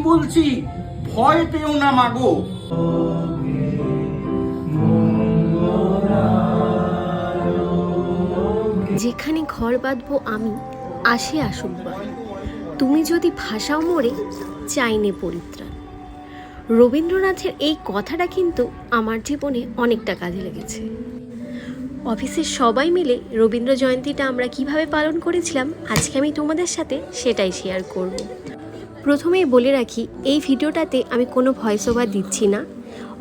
বলছি ভয় পেও না মাগো। যেখানে ঘর বাঁধবো আমি, আসে আসুক বার, তুমি যদি ভাষাও মোরে, চাইনে পরিত্রাণ। রবীন্দ্রনাথের এই কথাটা কিন্তু আমার জীবনে অনেকটা কাজে লেগেছে। অফিসের সবাই মিলে রবীন্দ্র জয়ন্তীটা আমরা কিভাবে পালন করেছিলাম, আজকে আমি তোমাদের সাথে সেটাই শেয়ার করব। প্রথমেই বলে রাখি, এই ভিডিওটাতে আমি কোনো ভয়েস ওভার দিচ্ছি না।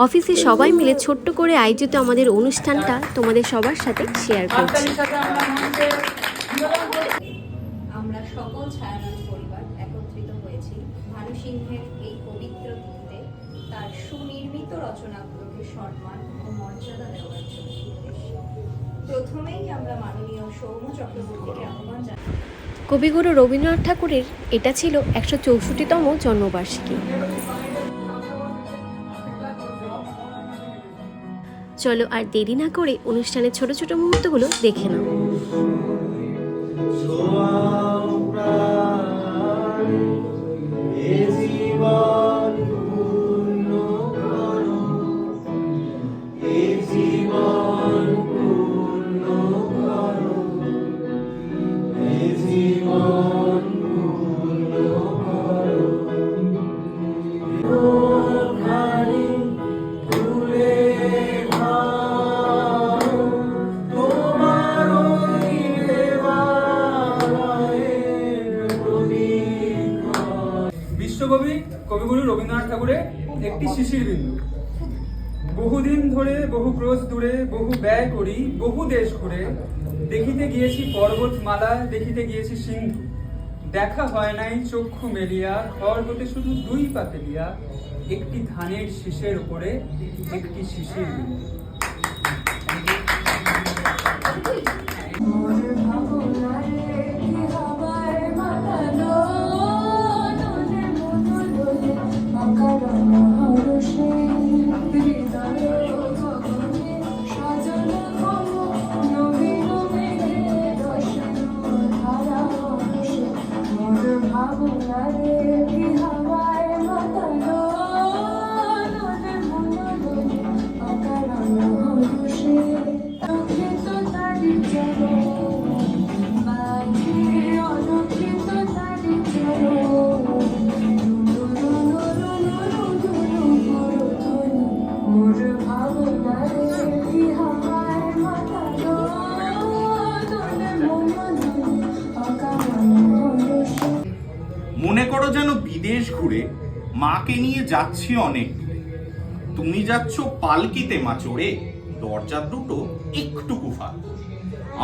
অফিসে সবাই মিলে ছোট্ট করে আয়োজিত আমাদের অনুষ্ঠানটা তোমাদের সবার সাথে শেয়ার করছি। আমরা সকল ছায়ানট পরিবার একত্রিত হয়েছি ভানু সিংহের এই পবিত্র তিথিতে তার সুনির্মিত রচনাগুলোকে সম্মান ও মর্যাদা দেওয়ার জন্য। প্রথমেই আমরা মাননীয় সৌম্য চক্রবর্তীকে আহ্বান জানাই। কবিগুরু রবীন্দ্রনাথ ঠাকুরের এটা ছিল 164তম জন্মবার্ষিকী। চলো আর দেরি না করে অনুষ্ঠানের ছোট ছোট মুহূর্তগুলো দেখে নাও। বিশ্বকবি কবিগুরু রবীন্দ্রনাথ ঠাকুরের একটি শিশির বিন্দু। বহুদিন ধরে বহু ক্রোশ দূরে বহু ব্যয় করি বহু দেশ ঘুরে, দেখিতে গিয়েছি পর্বতমালা দেখিতে গিয়েছি সিন্ধু, দেখা হয় নাই চক্ষু মেলিয়া, ঘর হতে শুধু দুই পাতেলিয়া, একটি ধানের শীষের উপরে একটি শিশির বিন্দু। মনে করো যেন বিদেশ ঘুরে মাকে নিয়ে যাচ্ছি অনেক দূরে। তুমি যাচ্ছ পালকিতে মা চড়ে, দরজা দুটো একটুকু ফাঁক।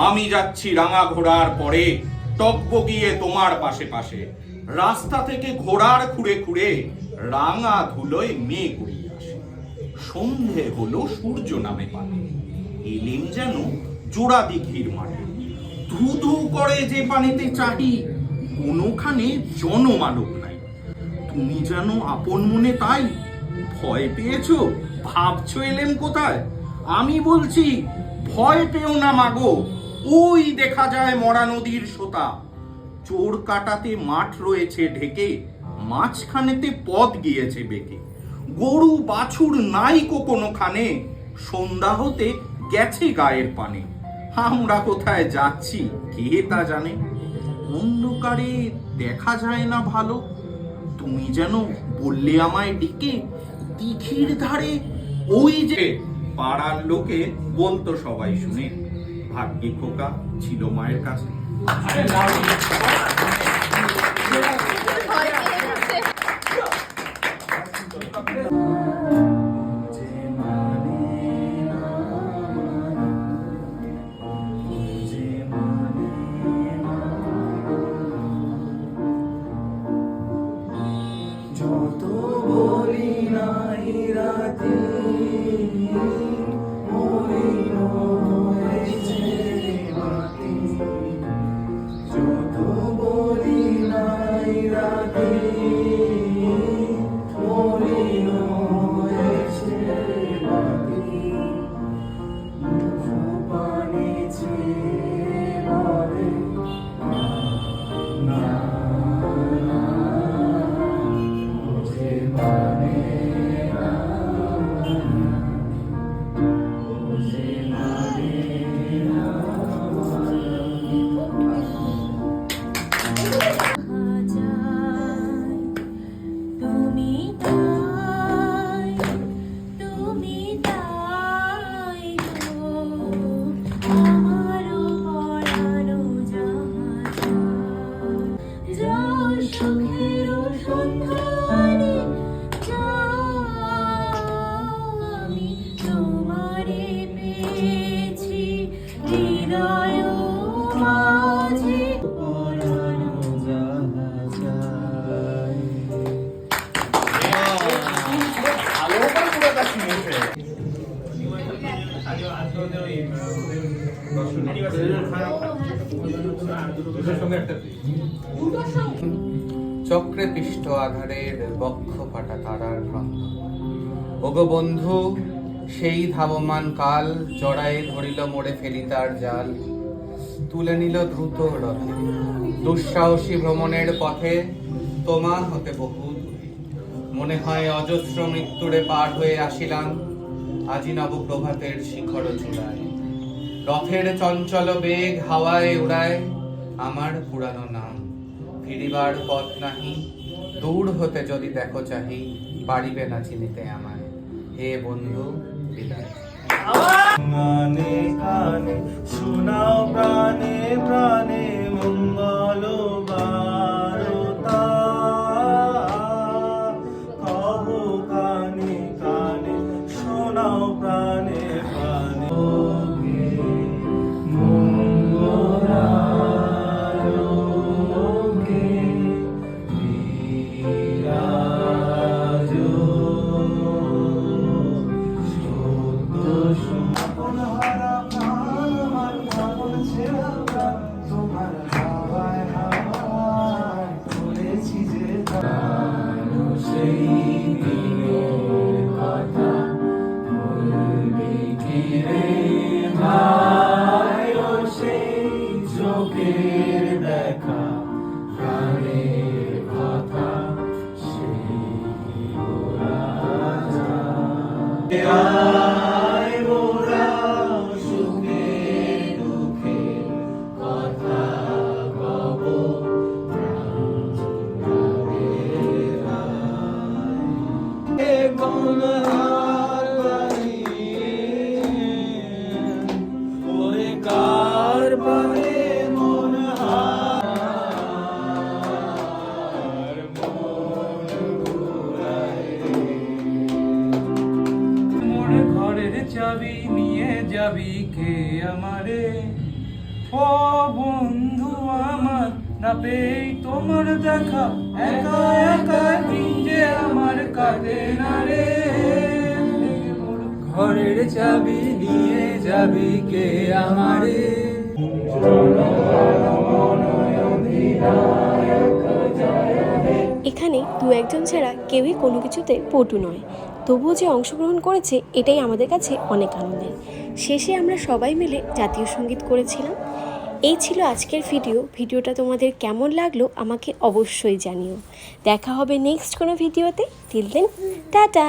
আমি যাচ্ছি রাঙা ঘোড়ার পরে, টকবগিয়ে তোমার পাশে পাশে। রাস্তা থেকে ঘোড়ার খুঁড়ে খুঁড়ে রাঙা ধুলোয় মেয়ে গড়িয়ে আসে। সন্ধে হলো সূর্য নামে পানে, এলেন যেন জোড়া দিঘির মাঠে। ধু ধু করে যে পানিতে চাহি, কোনোখানে জনমানব নাই। তুমি যেন আপন মনে তাই ভয় পেয়েছো, ভাবছো এলেন কোথায়। আমি বলছি ভয় পেও না মাগো, ওই দেখা যায় মরা নদীর সোতা। চোর কাটাতে মাঠ রয়েছে ঢেকে, মাঝখানেতে পথ গিয়েছে বেঁকে। গরু বাছুর নাই কোনোখানে, সন্ধ্যা হতে গেছে গায়ের পানে। আমরা কোথায় যাচ্ছি কে তা জানে, অন্ধকারে দেখা যায় না ভালো। তুমি যেন বললে আমায় ডেকে, দিঘির ধারে ওই যে। পাড়ার লোকে বলতো সবাই শুনে, ভাগ্যে খোকা ছিল মায়ের কাছে। যত বলি নাই রাতে মলিন হয়েছে মাটি, যত হৃদয় মাঝে চক্রে পিষ্ট আধারের বক্ষ ফাটা তারার ক্রন্দ। ওগো বন্ধু, সেই ধাবমান কাল জড়ায়ে ধরিল মোড়ে ফেলিতার জাল, তুলে নিল দ্রুত রথে দুঃসাহসী ভ্রমণের পথে তোমা হতে বহু দূরে। মনে হয় অজস্র মৃত্যুরে পার হয়ে আসিলাম আজি নবপ্রভাতের শিখর চূড়ায়। রথের চঞ্চল বেগ হাওয়ায় উড়ায় আমার পুরানো নাম। ফিরিবার পথ নাহি, দূর হতে যদি দেখো চাহি, পারিবে না চিনিতে আমায়। হে বন্ধু, বিদায়। কানে কানে শোনাও প্রাণে প্রাণে মঙ্গল বারতা, কহ কানে কানে শোনাও প্রাণে প্রাণে মঙ্গলালোকে বিরাজ হারা প্রাণ আমার ভাবন ছেড়া প্রাণ, তোমার হাওয়ায় হাওয়ায় করেছি যে প্রাণ। সেই দিনের কথা বলবি কি রে ভাই, ও সেই চোখের দেখা প্রাণের কথা সেই ওরা যায় মোরা সুখে দুঃখে কথা কব কোন হার ওরে কার পারে মন হার মন ঘুরায় মোর ঘরের চাবি নিয়ে যাবি কে আমারে? ও বন্ধু আমার, না পেই তোমার দেখা, একা একা দিন যে আমার কাটে না রে। মোর ঘরের চাবি নিয়ে যাবি কে আমারে? এখানে দু একজন ছাড়া কেউই কোনো কিছুতে পটু নয়, তবুও যে অংশগ্রহণ করেছে এটাই আমাদের কাছে অনেক আনন্দের। শেষে আমরা সবাই মিলে জাতীয় সঙ্গীত করেছিলাম। এই ছিল আজকের ভিডিওটা তোমাদের কেমন লাগলো আমাকে অবশ্যই জানিও। দেখা হবে নেক্সট কোনো ভিডিওতে। Till then tata.